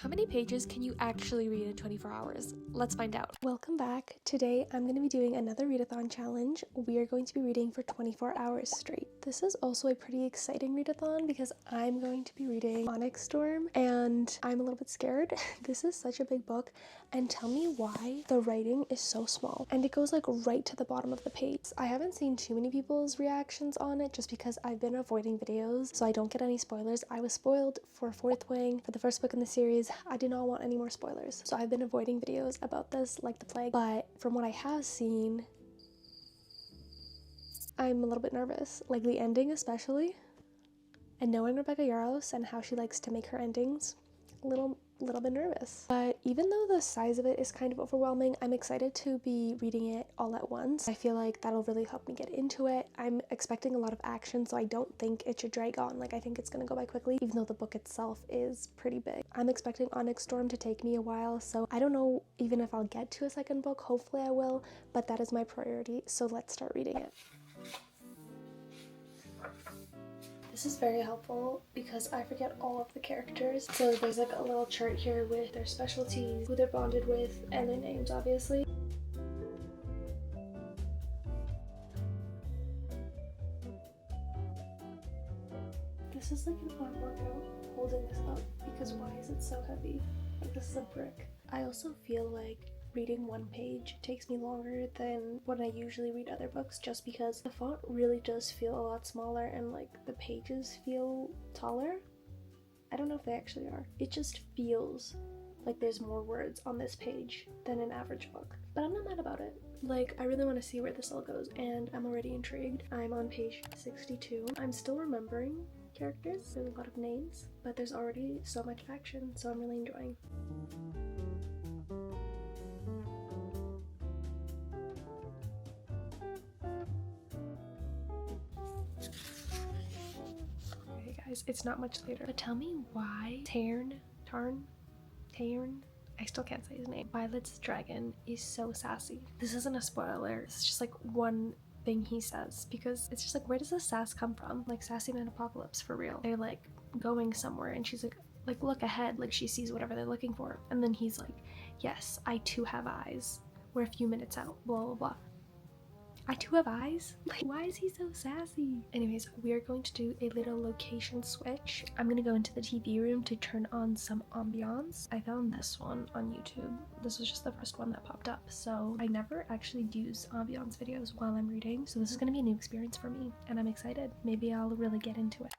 How many pages can you actually read in 24 hours? Let's find out. Welcome back. Today I'm going to be doing another readathon challenge. We are going to be reading for 24 hours straight. This is also a pretty exciting readathon because I'm going to be reading Onyx Storm and I'm a little bit scared. This is such a big book, and tell me why the writing is so small and it goes like right to the bottom of the page. I haven't seen too many people's reactions on it just because I've been avoiding videos so I don't get any spoilers. I was spoiled for Fourth Wing, for the first book in the series. I did not want any more spoilers, so I've been avoiding videos about this like the plague. But from what I have seen, I'm a little bit nervous, like the ending especially, and knowing Rebecca Yarros and how she likes to make her endings, a little bit nervous. But even though the size of it is kind of overwhelming, I'm excited to be reading it all at once. I feel like that'll really help me get into it. I'm expecting a lot of action, so I don't think it should drag on. Like, I think it's gonna go by quickly, even though the book itself is pretty big. I'm expecting Onyx Storm to take me a while, so I don't know even if I'll get to a second book. Hopefully I will, but that is my priority, so let's start reading it. This is very helpful because I forget all of the characters. So there's like a little chart here with their specialties, who they're bonded with, and their names, obviously. This is like an arm workout holding this up because why is it so heavy? Like, this is a brick. I also feel like reading one page takes me longer than when I usually read other books just because the font really does feel a lot smaller and like the pages feel taller. I don't know if they actually are. It just feels like there's more words on this page than an average book. But I'm not mad about it. Like, I really want to see where this all goes and I'm already intrigued. I'm on page 62. I'm still remembering characters. There's a lot of names, but there's already so much action, so I'm really enjoying. It's not much later. But tell me why Tarn, I still can't say his name. Violet's dragon is so sassy. This isn't a spoiler. It's just like one thing he says because it's just like, where does the sass come from? Like, Sassy Man Apocalypse, for real. They're like going somewhere and she's like look ahead, like she sees whatever they're looking for. And then he's like, yes, I too have eyes. We're a few minutes out, blah blah blah. I too have eyes? Like, why is he so sassy? Anyways, we are going to do a little location switch. I'm gonna go into the TV room to turn on some ambiance. I found this one on YouTube. This was just the first one that popped up. So I never actually use ambiance videos while I'm reading. So this is gonna be a new experience for me and I'm excited. Maybe I'll really get into it.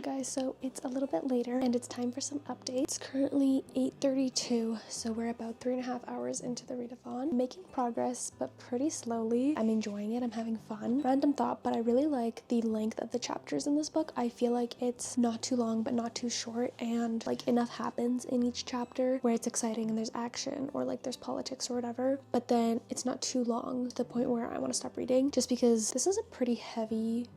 Guys, so it's a little bit later and it's time for some updates. It's currently 8:32, so we're about 3.5 hours into the readathon. Making progress, but pretty slowly. I'm enjoying it, I'm having fun. Random thought, but I really like the length of the chapters in this book. I feel like it's not too long but not too short, and like enough happens in each chapter where it's exciting and there's action or like there's politics or whatever, but then it's not too long to the point where I want to stop reading, just because this is a pretty heavy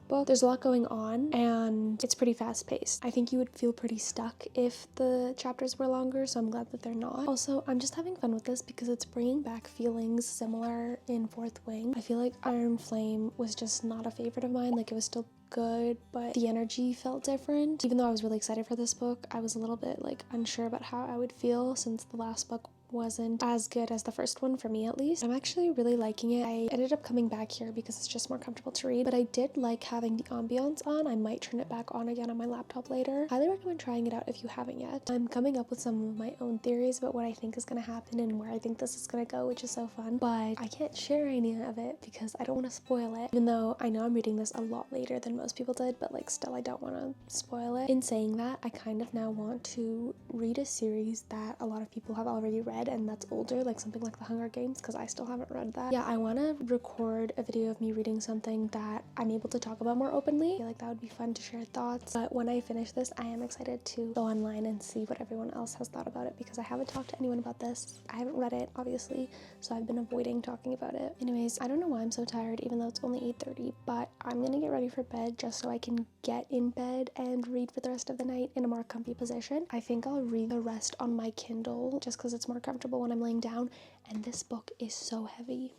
book. There's a lot going on and it's pretty fast paced. I think you would feel pretty stuck if the chapters were longer, so I'm glad that they're not. Also, I'm just having fun with this because it's bringing back feelings similar in Fourth Wing. I feel like Iron Flame was just not a favorite of mine. Like, it was still good, but the energy felt different. Even though I was really excited for this book, I was a little bit like unsure about how I would feel since the last book wasn't as good as the first one, for me at least. I'm actually really liking it. I ended up coming back here because it's just more comfortable to read, but I did like having the ambiance on. I might turn it back on again on my laptop later. Highly recommend trying it out if you haven't yet. I'm coming up with some of my own theories about what I think is going to happen and where I think this is going to go, which is so fun, but I can't share any of it because I don't want to spoil it, even though I know I'm reading this a lot later than most people did, but like still I don't want to spoil it. In saying that, I kind of now want to read a series that a lot of people have already read bed and that's older, like something like The Hunger Games, because I still haven't read that. Yeah, I want to record a video of me reading something that I'm able to talk about more openly. I feel like that would be fun to share thoughts. But when I finish this, I am excited to go online and see what everyone else has thought about it, because I haven't talked to anyone about this. I haven't read it, obviously, so I've been avoiding talking about it. Anyways, I don't know why I'm so tired, even though it's only 8:30, but I'm gonna get ready for bed just so I can get in bed and read for the rest of the night in a more comfy position. I think I'll read the rest on my Kindle just because it's more comfortable when I'm laying down, and this book is so heavy.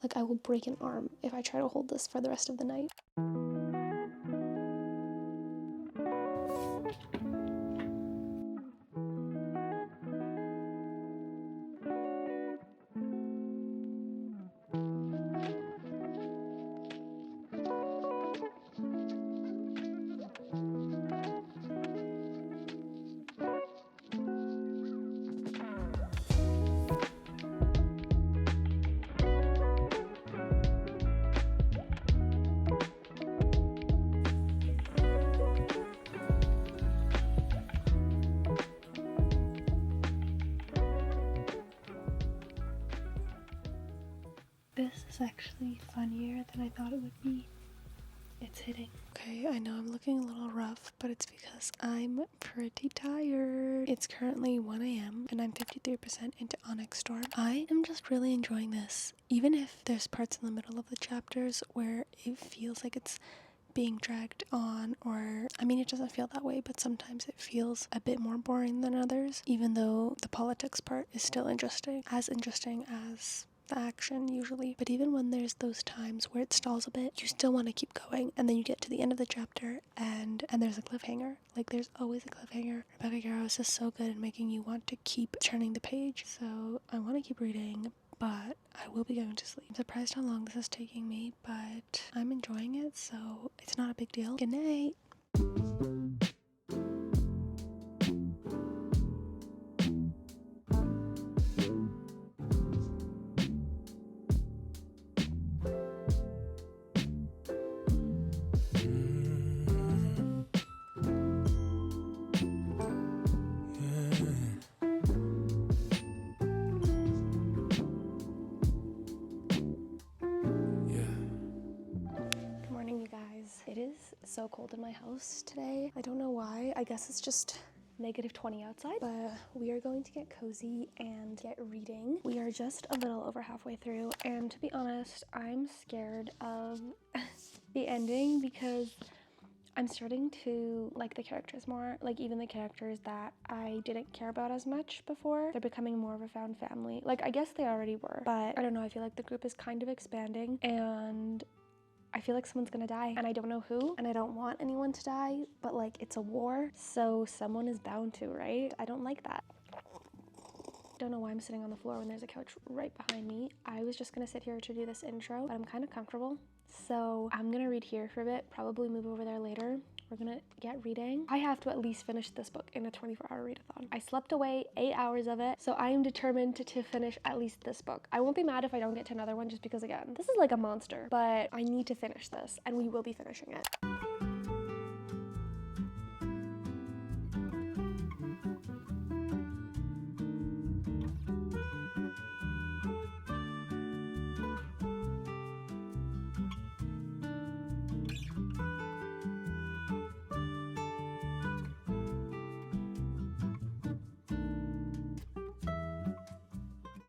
Like, I will break an arm if I try to hold this for the rest of the night. This is actually funnier than I thought it would be. It's hitting. Okay, I know I'm looking a little rough, but it's because I'm pretty tired. It's currently 1 a.m. and I'm 53% into Onyx Storm. I am just really enjoying this, even if there's parts in the middle of the chapters where it feels like it's being dragged on, or I mean, it doesn't feel that way, but sometimes it feels a bit more boring than others, even though the politics part is still interesting as the action usually. But even when there's those times where it stalls a bit, you still want to keep going, and then you get to the end of the chapter and there's a cliffhanger. Like, there's always a cliffhanger. Rebecca Yarros is so good at making you want to keep turning the page, so I want to keep reading, but I will be going to sleep. I'm surprised how long this is taking me, but I'm enjoying it, so it's not a big deal. Good night. It is so cold in my house today. I don't know why. I guess it's just -20 outside, but we are going to get cozy and get reading. We are just a little over halfway through, and to be honest, I'm scared of the ending because I'm starting to like the characters more. Like, even the characters that I didn't care about as much before, they're becoming more of a found family. Like, I guess they already were, but I don't know, I feel like the group is kind of expanding, and I feel like someone's gonna die, and I don't know who, and I don't want anyone to die, but like, it's a war, so someone is bound to, right? I don't like that. Don't know why I'm sitting on the floor when there's a couch right behind me. I was just gonna sit here to do this intro, but I'm kind of comfortable, so I'm gonna read here for a bit, probably move over there later. We're gonna get reading. I have to at least finish this book in a 24-hour readathon. I slept away 8 hours of it, so I am determined to finish at least this book. I won't be mad if I don't get to another one, just because, again, this is like a monster, but I need to finish this, and we will be finishing it.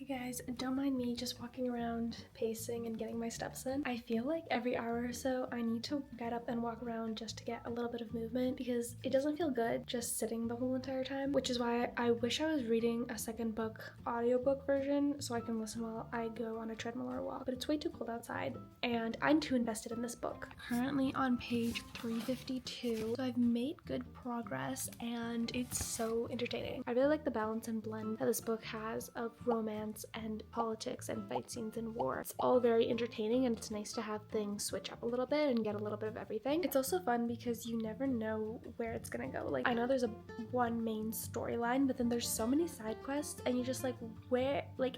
Guys, don't mind me just walking around, pacing and getting my steps in. I feel like every hour or so I need to get up and walk around just to get a little bit of movement, because it doesn't feel good just sitting the whole entire time, which is why I wish I was reading a second book audiobook version so I can listen while I go on a treadmill or a walk, but it's way too cold outside and I'm too invested in this book. Currently on page 352, so I've made good progress and it's so entertaining. I really like the balance and blend that this book has of romance and politics and fight scenes and war. It's all very entertaining, and it's nice to have things switch up a little bit and get a little bit of everything. It's also fun because you never know where it's gonna go. Like, I know there's one main storyline, but then there's so many side quests, and you're just like, where, like,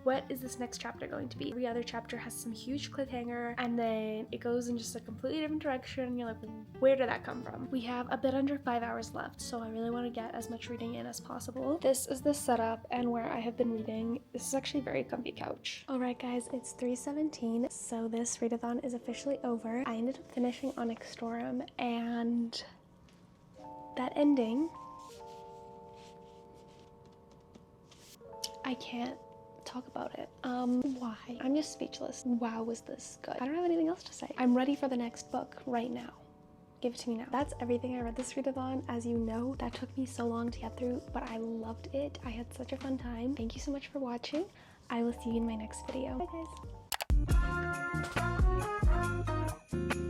what is this next chapter going to be? Every other chapter has some huge cliffhanger and then it goes in just a completely different direction and you're like, where did that come from? We have a bit under 5 hours left, so I really want to get as much reading in as possible. This is the setup and where I have been reading. This is actually a very comfy couch. Alright guys, it's 3:17, so this readathon is officially over. I ended up finishing Onyx Storm, and that ending, I can't talk about it. Why? I'm just speechless. Wow, was this good? I don't have anything else to say. I'm ready for the next book right now. Give it to me now. That's everything I read this readathon. As you know, that took me so long to get through, but I loved it. I had such a fun time. Thank you so much for watching. I will see you in my next video. Bye guys.